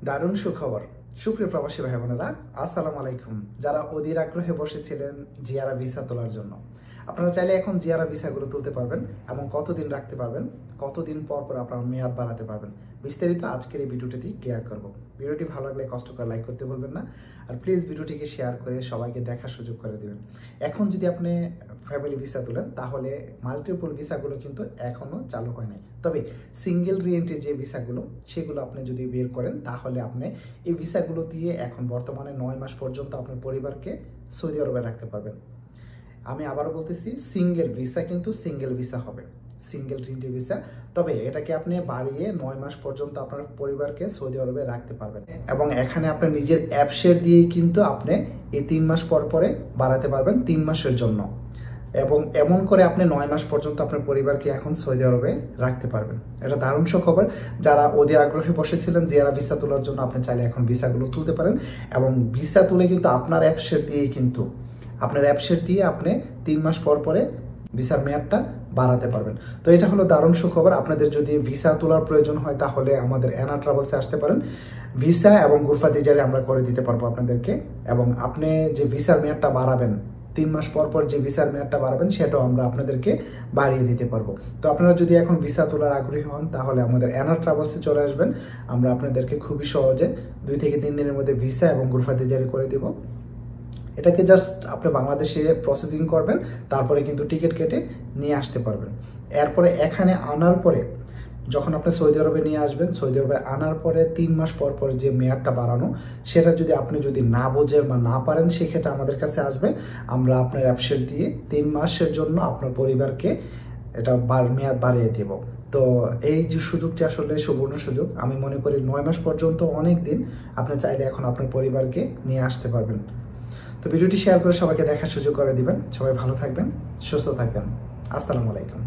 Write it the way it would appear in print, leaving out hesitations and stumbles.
দারুণ সুখবর। সুপ্রিয় প্রবাসী ভাই বোনেরা, আসসালামু আলাইকুম। যারা অধীর আগ্রহে বসেছিলেন জিয়ারা ভিসা তোলার জন্য, আপনারা চাইলে এখন জিয়ারা ভিসাগুলো তুলতে পারবেন এবং কতদিন রাখতে পারবেন, কতদিন পর পর আপনার মেয়াদ বাড়াতে পারবেন, বিস্তারিত আজকের এই ভিডিওটি ক্লিয়ার করব। ভিডিওটি ভালো লাগলে কষ্ট করে লাইক করতে ভুলবেন না, আর প্লিজ ভিডিওটিকে শেয়ার করে সবাইকে দেখার সুযোগ করে দেবেন। এখন যদি আপনি ফ্যামিলি ভিসা তুলেন তাহলে মাল্টিপল ভিসাগুলো কিন্তু এখনও চালু হয় নাই, তবে সিঙ্গেল রিএন্ট্রি যে ভিসাগুলো সেগুলো আপনি যদি বের করেন তাহলে আপনি এই ভিসাগুলো দিয়ে এখন বর্তমানে 9 মাস পর্যন্ত আপনার পরিবারকে সৌদি আরবে রাখতে পারবেন। আমি আবারও বলতেছি, সিঙ্গেল ভিসা কিন্তু সিঙ্গেল ভিসা হবে, সিঙ্গেল রিএন্ট্রি ভিসা। তবে এটাকে আপনি বাড়িয়ে 9 মাস পর্যন্ত আপনার পরিবারকে সৌদি আরবে রাখতে পারবেন এবং এখানে আপনার নিজের অ্যাপসের দিয়েই কিন্তু আপনি এই 3 মাস পর পরে বাড়াতে পারবেন 3 মাসের জন্য, এবং এমন করে আপনি 9 মাস পর্যন্ত আপনার পরিবারকে এখন সৌদি আরবে রাখতে পারবেন। এটা দারুণ সুখবর। যারা অধীর আগ্রহে বসেছিলেন জিয়ারা ভিসা তোলার জন্য, আপনি চাইলে এখন ভিসাগুলো তুলতে পারেন এবং ভিসা তুলে কিন্তু আপনার অ্যাপসের দিয়ে আপনি 3 মাস পর পরে ভিসার মেয়াদটা বাড়াতে পারবেন। তো এটা হলো দারুণ সুখবর। আপনাদের যদি ভিসা তোলার প্রয়োজন হয় তাহলে আমাদের এনা ট্রাভেলসে আসতে পারেন। ভিসা এবং গুরফা তিজারি আমরা করে দিতে পারবো আপনাদেরকে, এবং আপনি যে ভিসার মেয়াদটা বাড়াবেন 3 মাস পর পর যে ভিসার মেয়াদটা বাড়াবেন সেটাও আমরা আপনাদেরকে বাড়িয়ে দিতে পারবো। তো আপনারা যদি এখন ভিসা তোলার আগ্রহী হন তাহলে আমাদের এনা ট্রাভেলসে চলে আসবেন। আমরা আপনাদেরকে খুবই সহজে 2 থেকে 3 দিনের মধ্যে ভিসা এবং গুরফা তিজারি করে দেব। এটাকে জাস্ট আপনি বাংলাদেশে প্রসেসিং করবেন, তারপরে কিন্তু টিকিট কেটে নিয়ে আসতে পারবেন। এরপরে এখানে আনার পরে যখন আপনি সৌদি আরবে নিয়ে আসবেন, সৌদি আরবে আনার পরে 3 মাস পর পর যে মেয়াদটা বাড়ানো, সেটা যদি আপনি না বোঝেন বা না পারেন, সেক্ষেত্রে আমাদের কাছে আসবেন। আমরা আপনার অ্যাপসের দিয়ে 3 মাসের জন্য আপনার পরিবারকে এটা মেয়াদ বাড়িয়ে দেব। তো এই যে সুযোগটি আসলে সুবর্ণ সুযোগ। আমি মনে করি 9 মাস পর্যন্ত অনেক দিন। আপনি চাইলে এখন আপনার পরিবারকে নিয়ে আসতে পারবেন। তো ভিডিওটি শেয়ার করে সবাইকে দেখার সুযোগ করে দিবেন। সবাই ভালো থাকবেন, সুস্থ থাকবেন। আসসালামু আলাইকুম।